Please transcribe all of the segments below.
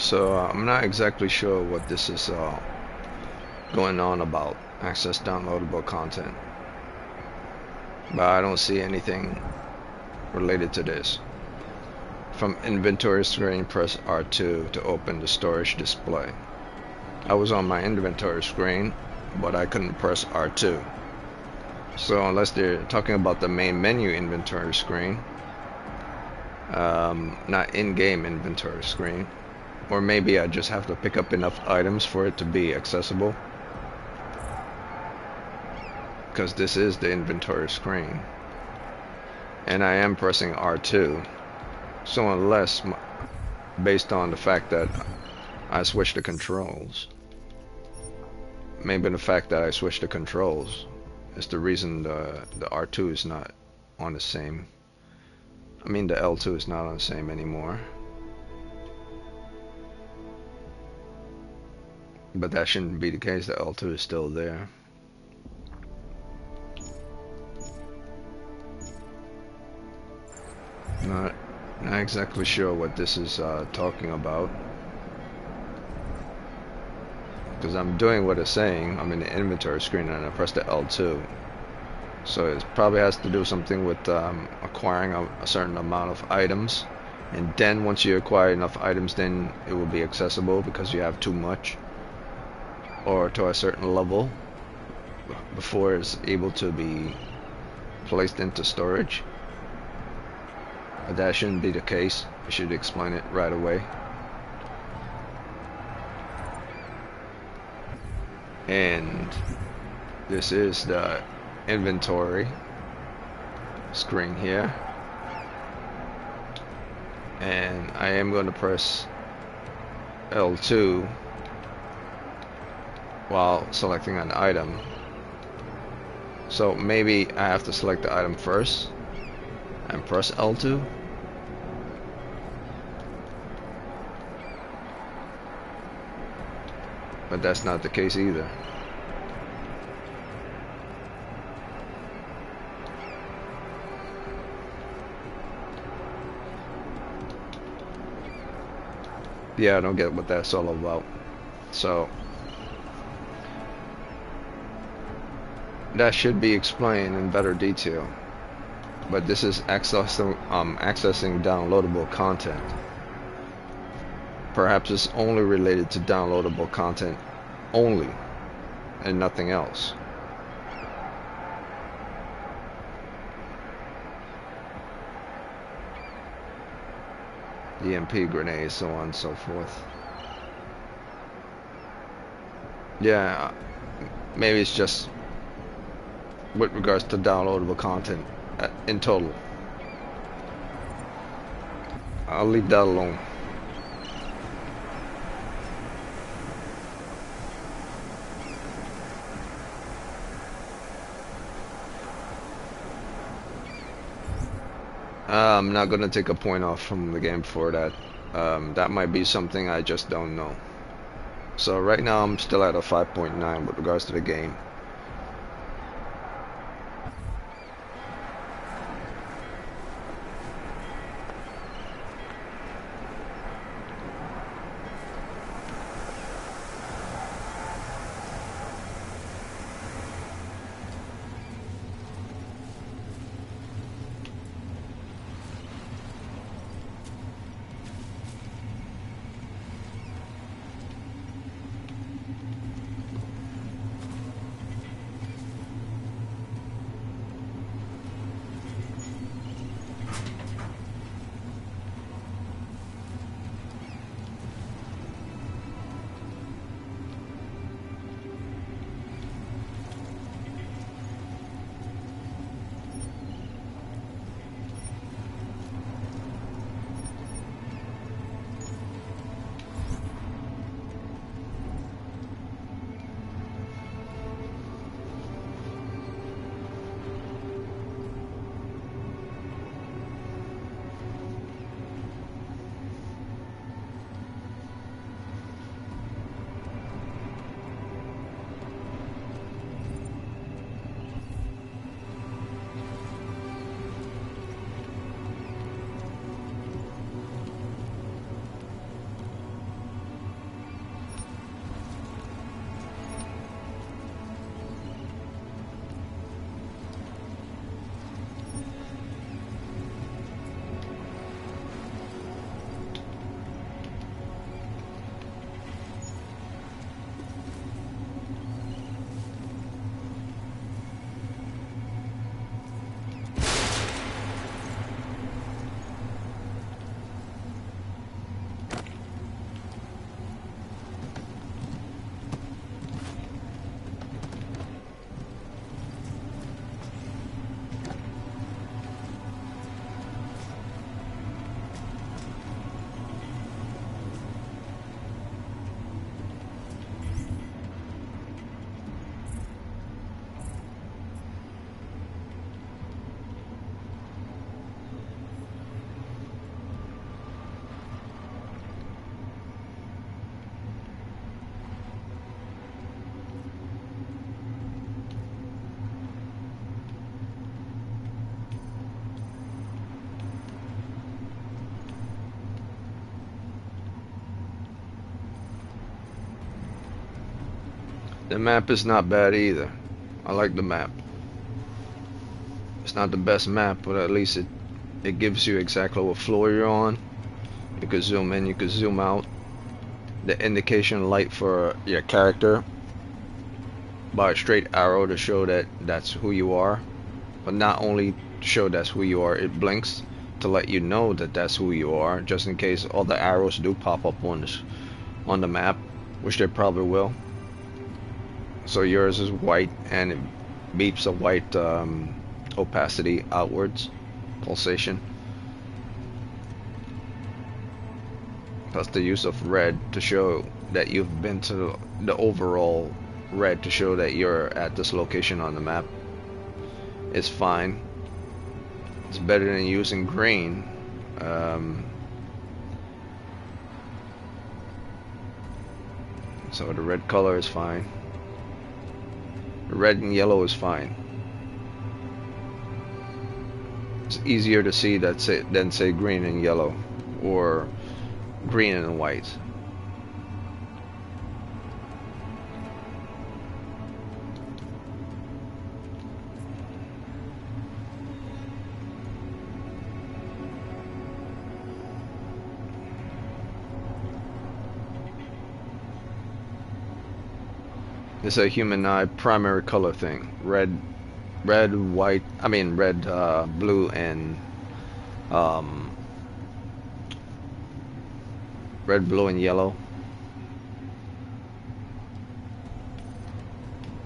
So I'm not exactly sure what this is going on about. Access downloadable content. But I don't see anything related to this. From inventory screen, press R2 to open the storage display. I was on my inventory screen, but I couldn't press R2. So unless they're talking about the main menu inventory screen, not in-game inventory screen, or maybe I just have to pick up enough items for it to be accessible, because this is the inventory screen and I am pressing R2. So unless, based on the fact that I switched the controls, maybe the fact that I switched the controls is the reason the R2 is not on the same. I mean the L2 is not on the same anymore. But that shouldn't be the case. The L2 is still there. Not exactly sure what this is talking about, because I'm doing what it's saying. I'm in the inventory screen and I press the L2. So it probably has to do something with acquiring a certain amount of items, and then once you acquire enough items, then it will be accessible because you have too much, or to a certain level before it's able to be placed into storage. But that shouldn't be the case. I should explain it right away. And this is the inventory screen here, and I am going to press L2 while selecting an item. So maybe I have to select the item first and press L2. But that's not the case either. Yeah, I don't get what that's all about. So that should be explained in better detail. But this is accessing downloadable content. Perhaps it's only related to downloadable content only, and nothing else. EMP grenades, so on and so forth. Yeah, maybe it's just with regards to downloadable content in total. I'll leave that alone. I'm not gonna take a point off from the game for that. That might be something I just don't know. So right now I'm still at a 5.9 with regards to the game. The map is not bad either. I like the map. It's not the best map, but at least it gives you exactly what floor you're on. You can zoom in, you can zoom out. The indication light for your character by a straight arrow to show that that's who you are. But not only to show that's who you are, it blinks to let you know that that's who you are, just in case all the arrows do pop up on the map, which they probably will. So yours is white and it beeps a white opacity outwards, pulsation. Plus the use of red to show that you've been to the overall red to show that you're at this location on the map is fine. It's better than using green. So the red color is fine. Red and yellow is fine. It's easier to see than say green and yellow or green and white. It's a human eye primary color thing. Red, white. I mean red, blue, and red, blue, and yellow.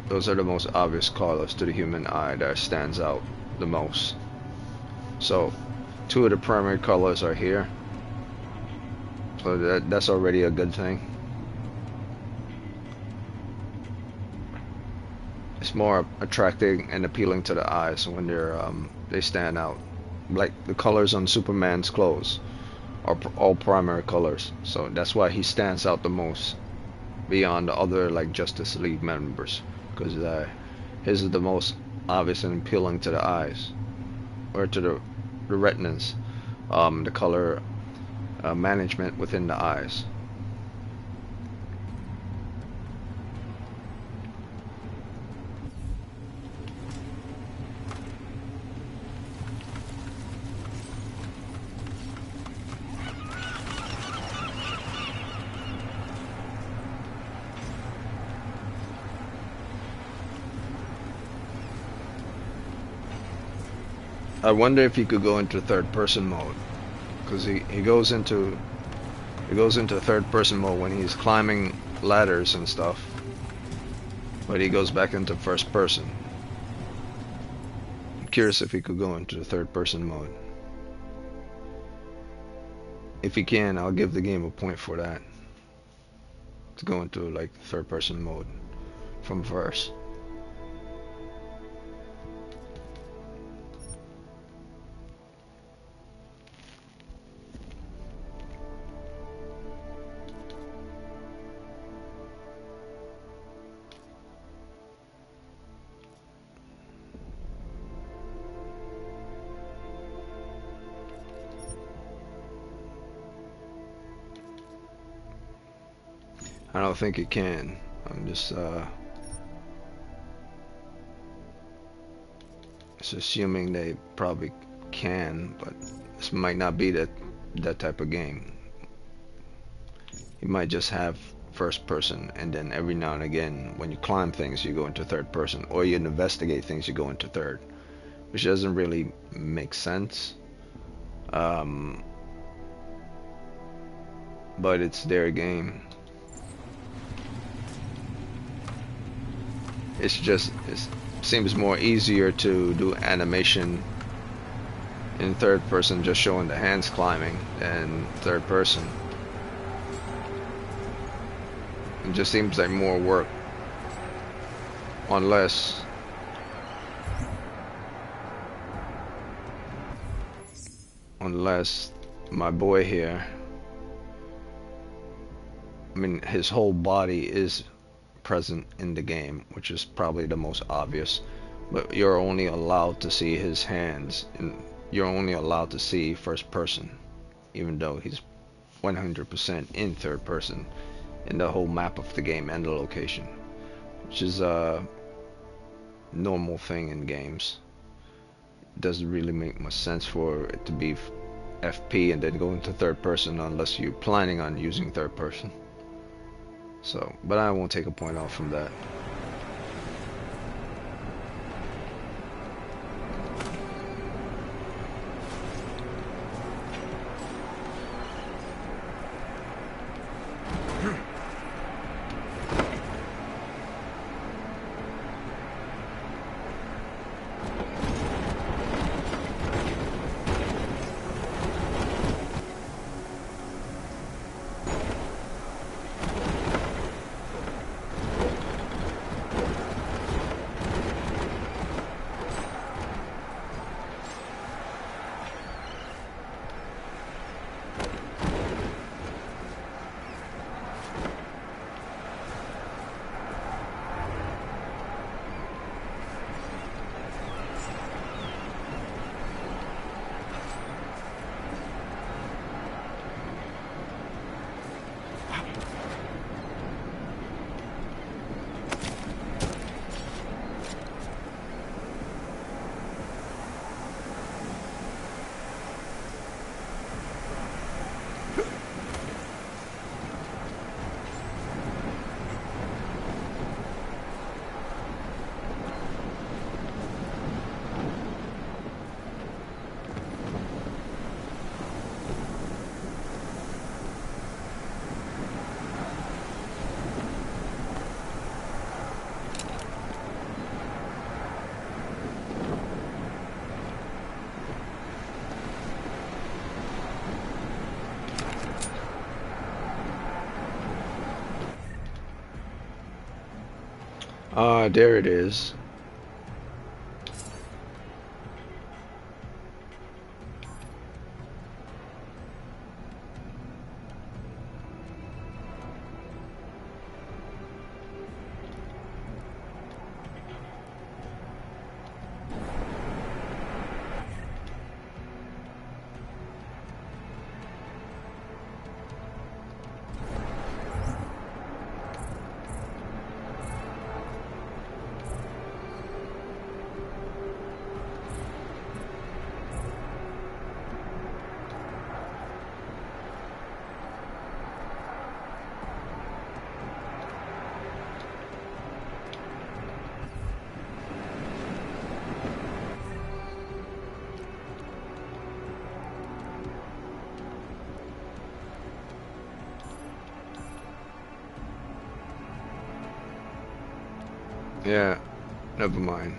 Those are the most obvious colors to the human eye that stands out the most. So, two of the primary colors are here. So that's already a good thing. It's more attracting and appealing to the eyes when they stand out. Like the colors on Superman's clothes are all primary colors, so that's why he stands out the most beyond the other like Justice League members, because his is the most obvious and appealing to the eyes, or to the retinas, the color management within the eyes. I wonder if he could go into third person mode, because he goes into third person mode when he's climbing ladders and stuff, but he goes back into first person. I'm curious if he could go into the third person mode. If he can, I'll give the game a point for that, to go into like third person mode from first. I don't think it can. I'm just assuming they probably can, but this might not be that type of game. You might just have first person, and then every now and again when you climb things you go into third person, or you investigate things you go into third, which doesn't really make sense. But it's their game. It seems more easier to do animation in third person, just showing the hands climbing, than third person. It just seems like more work, unless my boy here, I mean his whole body is present in the game, which is probably the most obvious, but you're only allowed to see his hands, and you're only allowed to see first person, even though he's 100% in third person in the whole map of the game and the location. which is a normal thing in games. It doesn't really make much sense for it to be FP and then go into third person unless you're planning on using third person. So, but I won't take a point off from that. Ah, there it is. Yeah, never mind.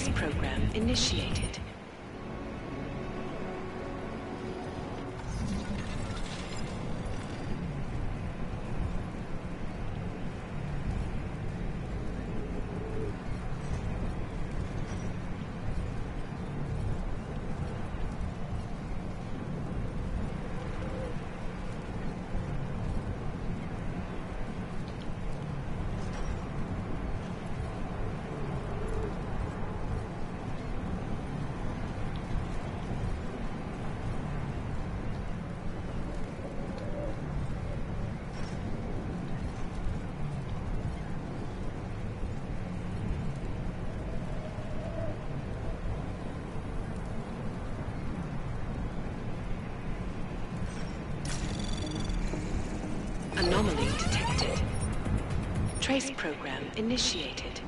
Trace program initiated. Anomaly detected. Trace program initiated.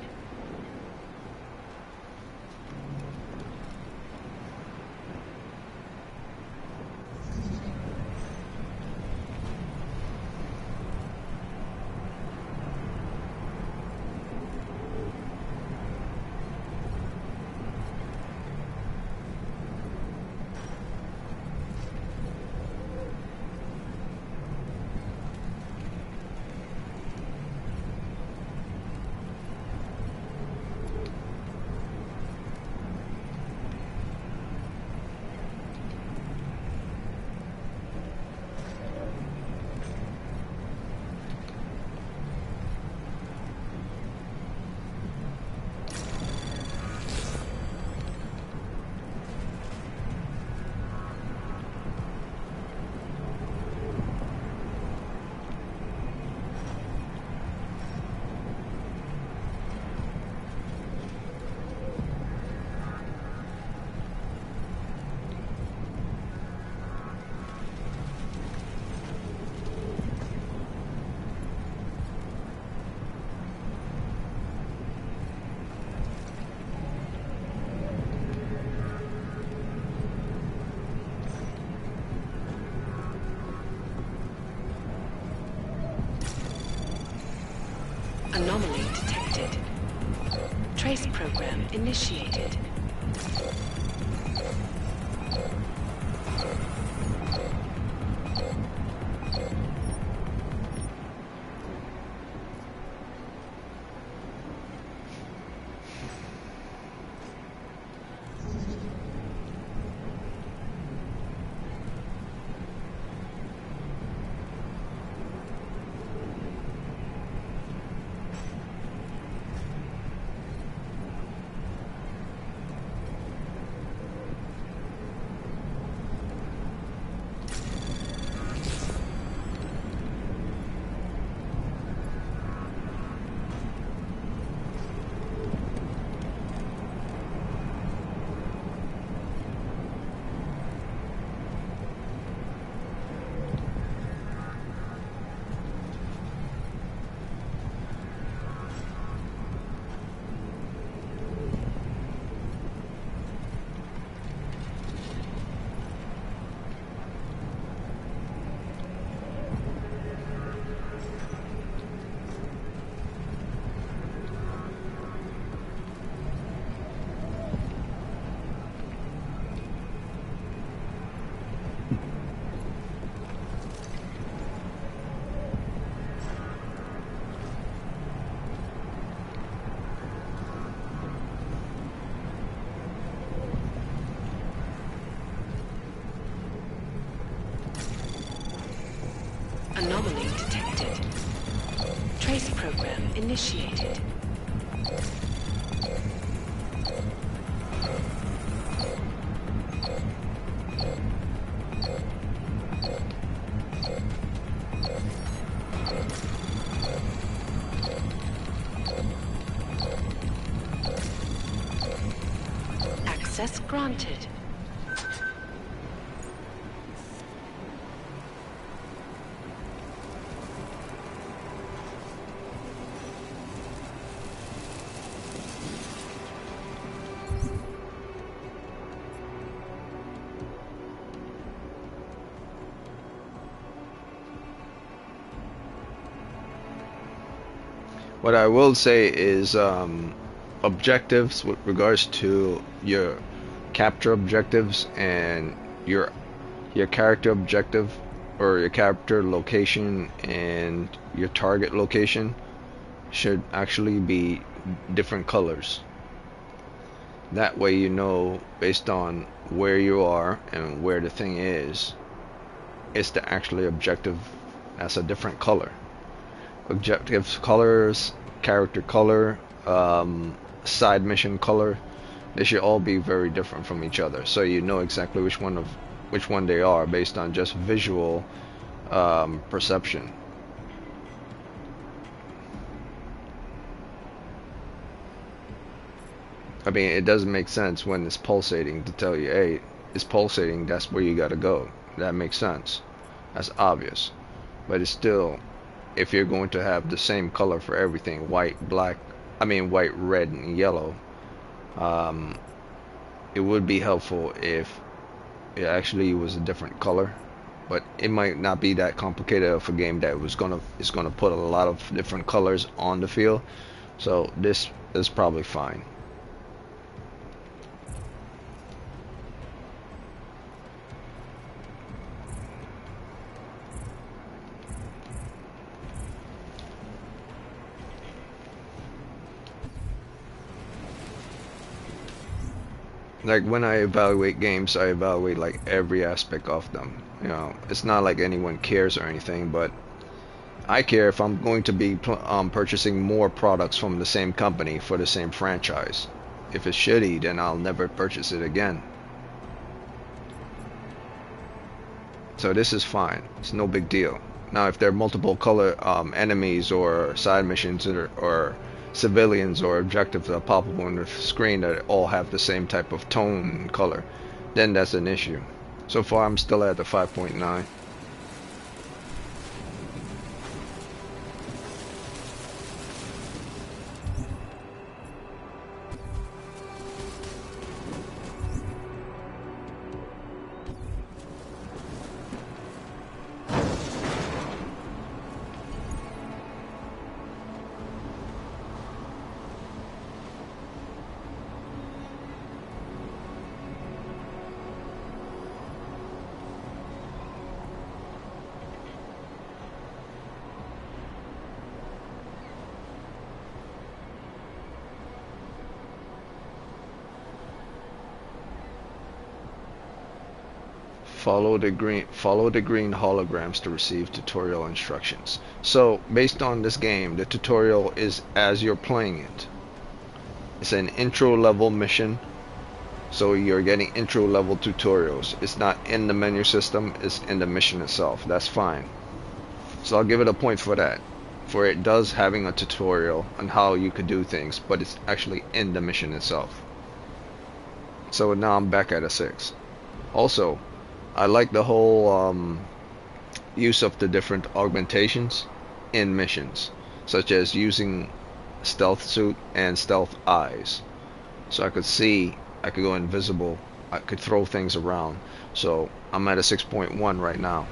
Anomaly detected. Trace program initiated. Anomaly detected. Trace program initiated. Access granted. What I will say is, objectives with regards to your capture objectives and your your character objective or your character location and your target location should actually be different colors. That way you know based on where you are and where the thing is, it's the actually objective as a different color. Objective colors, character color, side mission color, they should all be very different from each other, so you know exactly which one they are based on just visual perception. I mean, it doesn't make sense when it's pulsating to tell you, hey, it's pulsating, that's where you gotta go. That makes sense. That's obvious. But it's still, if you're going to have the same color for everything, white, black, I mean white, red, and yellow, it would be helpful if it actually was a different color. But it might not be that complicated of a game that is gonna put a lot of different colors on the field. So this is probably fine. Like when I evaluate games, I evaluate like every aspect of them. You know, it's not like anyone cares or anything, but I care if I'm going to be purchasing more products from the same company for the same franchise. If it's shitty, then I'll never purchase it again. So this is fine. It's no big deal. Now, if there are multiple color enemies or side missions or civilians or objectives that pop up on the screen that all have the same type of tone and color, then that's an issue. So far, I'm still at the 5.9. Follow the green holograms to receive tutorial instructions. So based on this game, the tutorial is as you're playing it. It's an intro level mission, so you're getting intro level tutorials. It's not in the menu system, it's in the mission itself. That's fine. So I'll give it a point for that, for it does having a tutorial on how you could do things, but it's actually in the mission itself. So now I'm back at a 6. Also, I like the whole use of the different augmentations in missions, such as using stealth suit and stealth eyes. So I could see, I could go invisible, I could throw things around. So I'm at a 6.1 right now.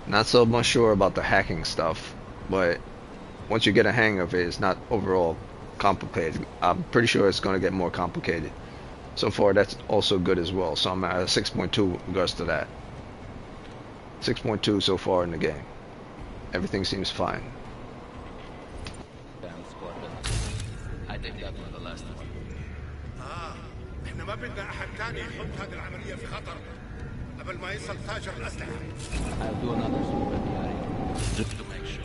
Not so much sure about the hacking stuff, but once you get a hang of it, it's not overall complicated. I'm pretty sure it's going to get more complicated. So far, that's also good as well. So I'm at a 6.2 with regards to that. 6.2 so far in the game. Everything seems fine. Damn squadron. I did that for the last one. احنا ما بدنا احد تاني يحط هذه العملية في خطر قبل ما يصل تاجر الأسلحة. I'll do another sweep at the area. Just to make sure.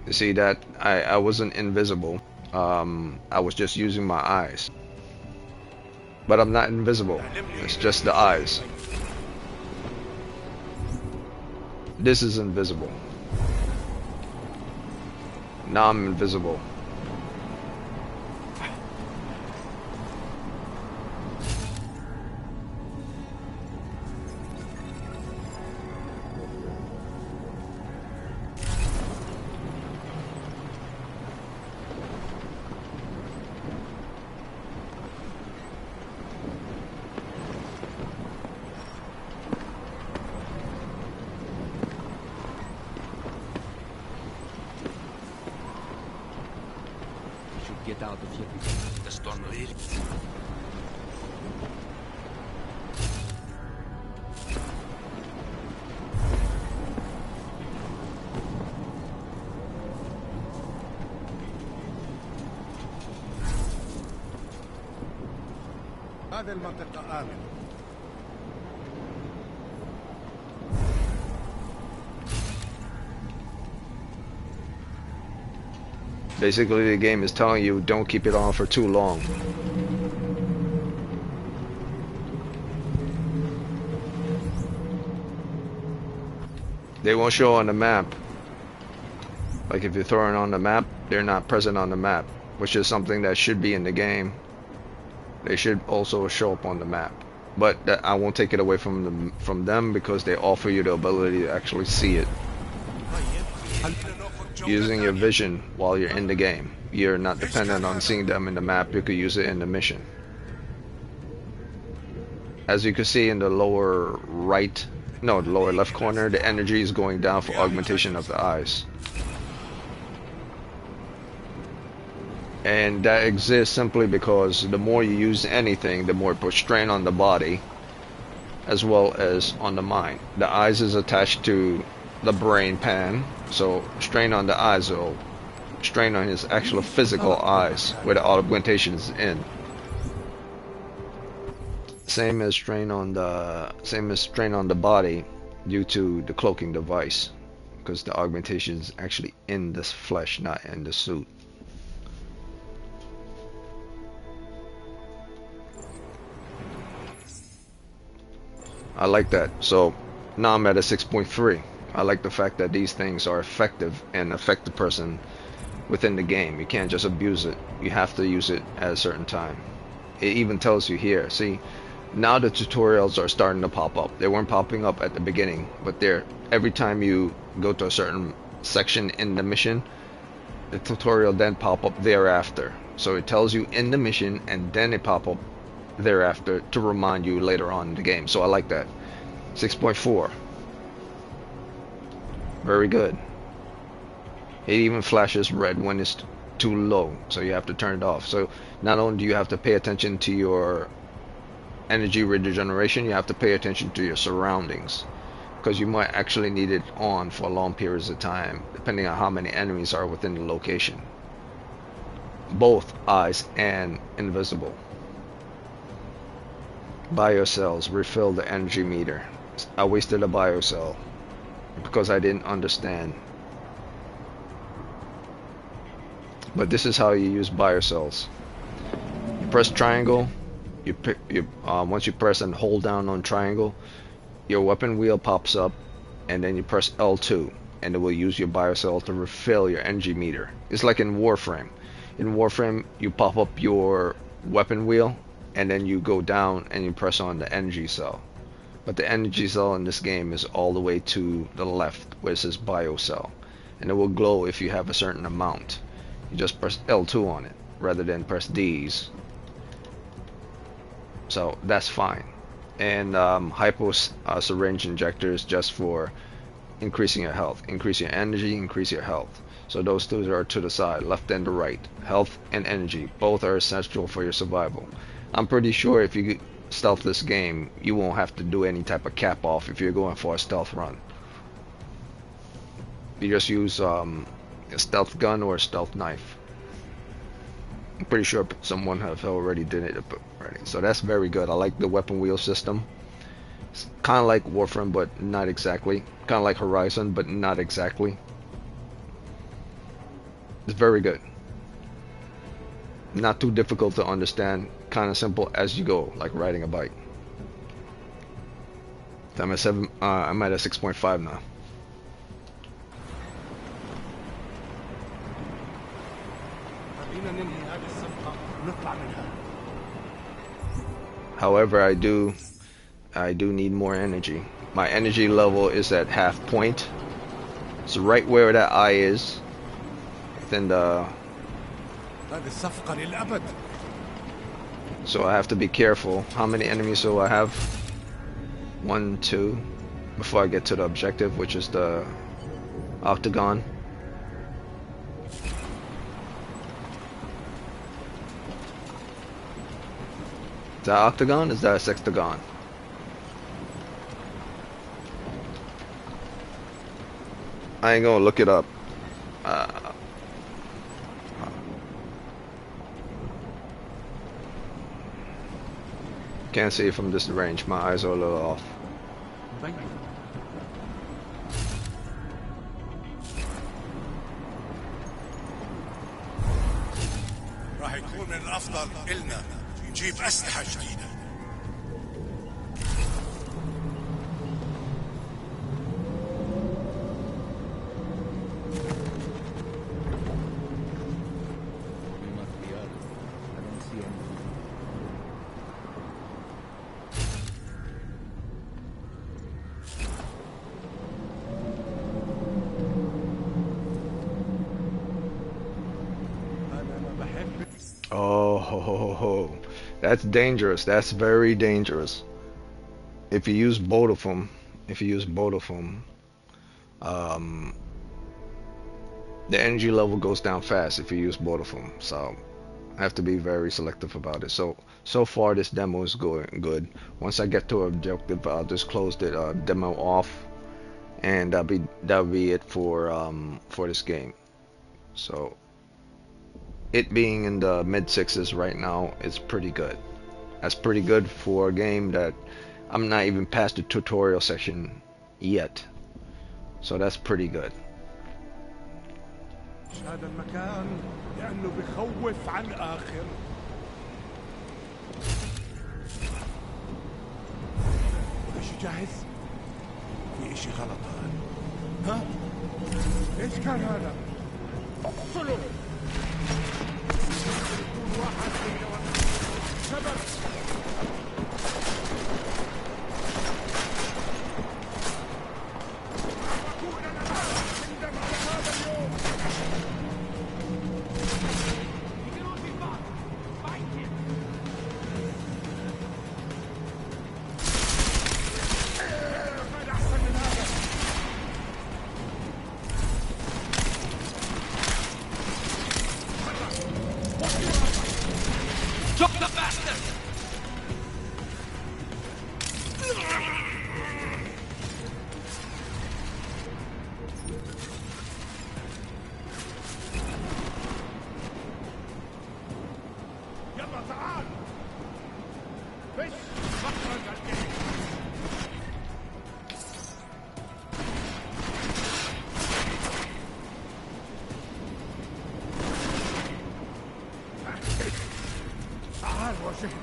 You see that I wasn't invisible. I was just using my eyes. But I'm not invisible. It's just the eyes. This is invisible. Now I'm invisible. without the flipping. The storm really. هذه المنطقة آمنة. Basically, the game is telling you don't keep it on for too long. They won't show on the map. Like if you throw it on the map, they're not present on the map, which is something that should be in the game. They should also show up on the map. But I won't take it away from them because they offer you the ability to actually see it. Using your vision while you're in the game. You're not dependent on seeing them in the map, you could use it in the mission. As you can see in the lower right, no, the lower left corner, the energy is going down for augmentation of the eyes. And that exists simply because the more you use anything, the more it puts strain on the body as well as on the mind. The eyes is attached to the brain pan, so strain on the eyes will strain on his actual physical eyes where the augmentation is in. Same as strain on the body due to the cloaking device, because the augmentation is actually in this flesh, not in the suit. I like that. So now I'm at a 6.3. I like the fact that these things are effective and affect the person within the game. You can't just abuse it. You have to use it at a certain time. It even tells you here. See, now the tutorials are starting to pop up. They weren't popping up at the beginning, but they're every time you go to a certain section in the mission, the tutorial then pop up thereafter. So it tells you in the mission and then it pop up thereafter to remind you later on in the game. So I like that. 6.4. Very good. It even flashes red when it's too low, so you have to turn it off. So not only do you have to pay attention to your energy regeneration, you have to pay attention to your surroundings, because you might actually need it on for long periods of time depending on how many enemies are within the location. Both eyes and invisible. Biocells refill the energy meter. I wasted a biocell because I didn't understand. But this is how you use biocells. You press triangle. Once you press and hold down on triangle, your weapon wheel pops up, and then you press L2, and it will use your biocell to refill your energy meter. It's like in Warframe. In Warframe, you pop up your weapon wheel, and then you go down and you press on the energy cell. But the energy cell in this game is all the way to the left where it says biocell, and it will glow if you have a certain amount. You just press L2 on it rather than press D's. So that's fine. And hypo syringe injectors just for increasing your health, increase your energy, increase your health. So those two are to the side, left and the right. Health and energy, both are essential for your survival. I'm pretty sure if you stealth this game, you won't have to do any type of cap off if you're going for a stealth run. You just use a stealth gun or a stealth knife. I'm pretty sure someone have already did it already. So that's very good. I like the weapon wheel system. It's kind of like Warframe, but not exactly. Kind of like Horizon, but not exactly. It's very good. Not too difficult to understand. Kind of simple as you go, like riding a bike. I'm at 7. I'm at a 6.5 now. However, I do need more energy. My energy level is at half point. So right where that eye is, within the. So I have to be careful. How many enemies do I have? 1, 2, before I get to the objective, which is the octagon. Is that octagon? Is that a sextagon? I ain't gonna look it up. Can't see it from this range. My eyes are a little off. راح يكون من الافضل إلنا نجيب اسلحه جديده. We must be others. I don't see anything. انا ما بحب Oh, ho, ho, ho, ho. That's dangerous. That's very dangerous. If you use both of them, um, the energy level goes down fast if you use both of them. So I have to be very selective about it. So far this demo is going good. Once I get to an objective, I'll just close the demo off, and that'll be it for this game. So it being in the mid sixes right now is pretty good. That's pretty good for a game that I'm not even past the tutorial section yet. So that's pretty good. هذا المكان لانه بخوف عن اخر. اشي جاهز؟ في اشي غلط هون. ها؟ ايش كان هذا؟ اقتلوا! يكون واحد فينا سبب. يلا تعال. فش مخرج الجيش. تعال واجهني.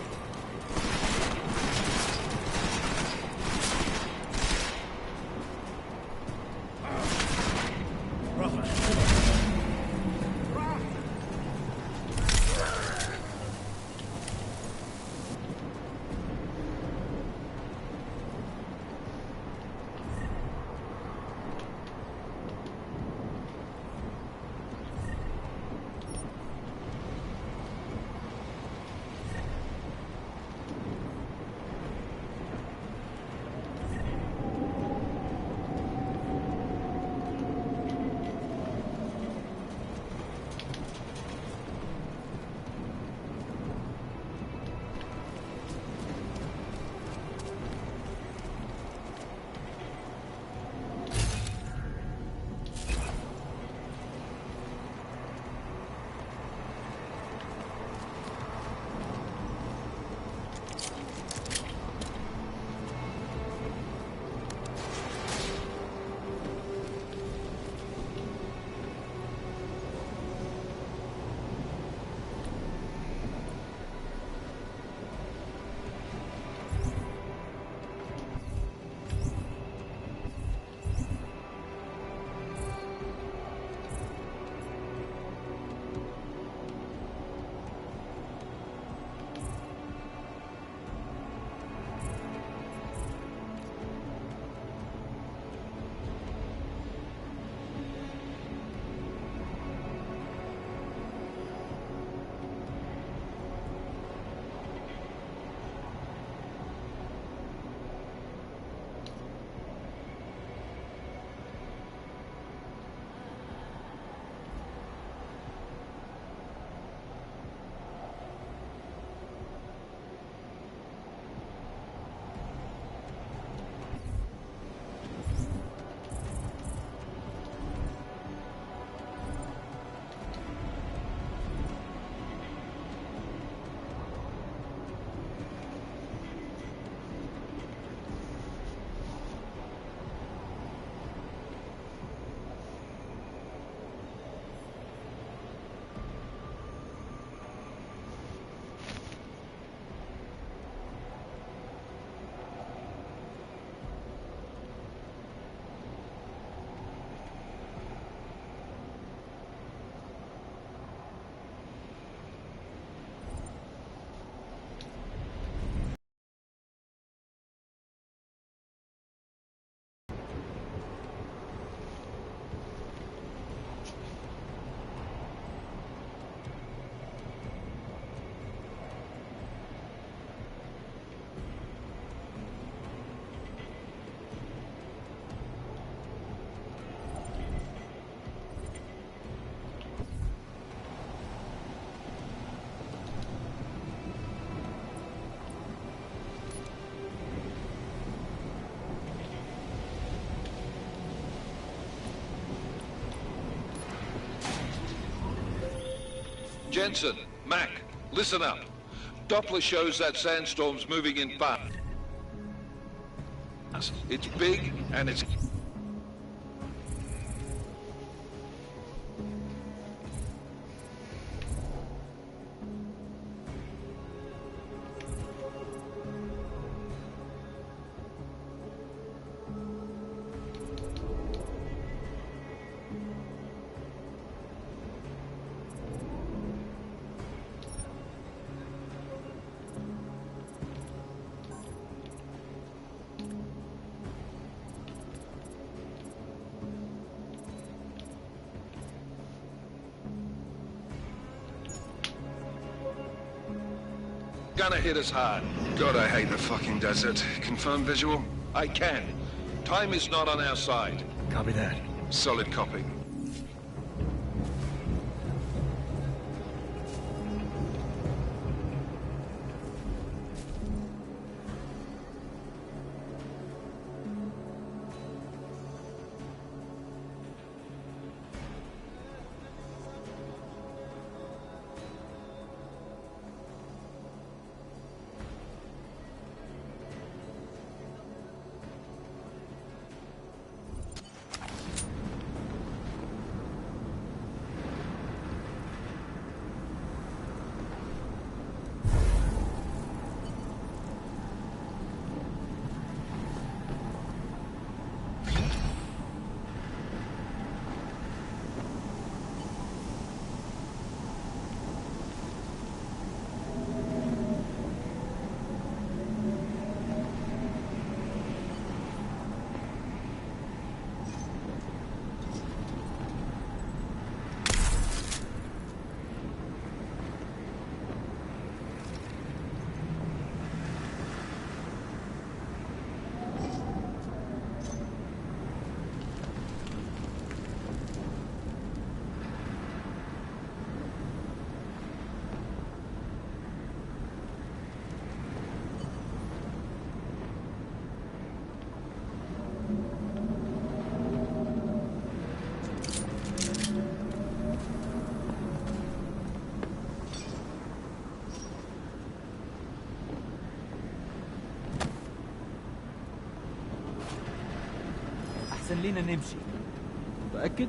Jensen, Mac, listen up. Doppler shows that sandstorm's moving in fast. It's big and it's... Gonna hit us hard. God, I hate the fucking desert. Confirm visual? I can. Time is not on our side. Copy that. Solid copy. أحسن لينا نمشي. متأكد؟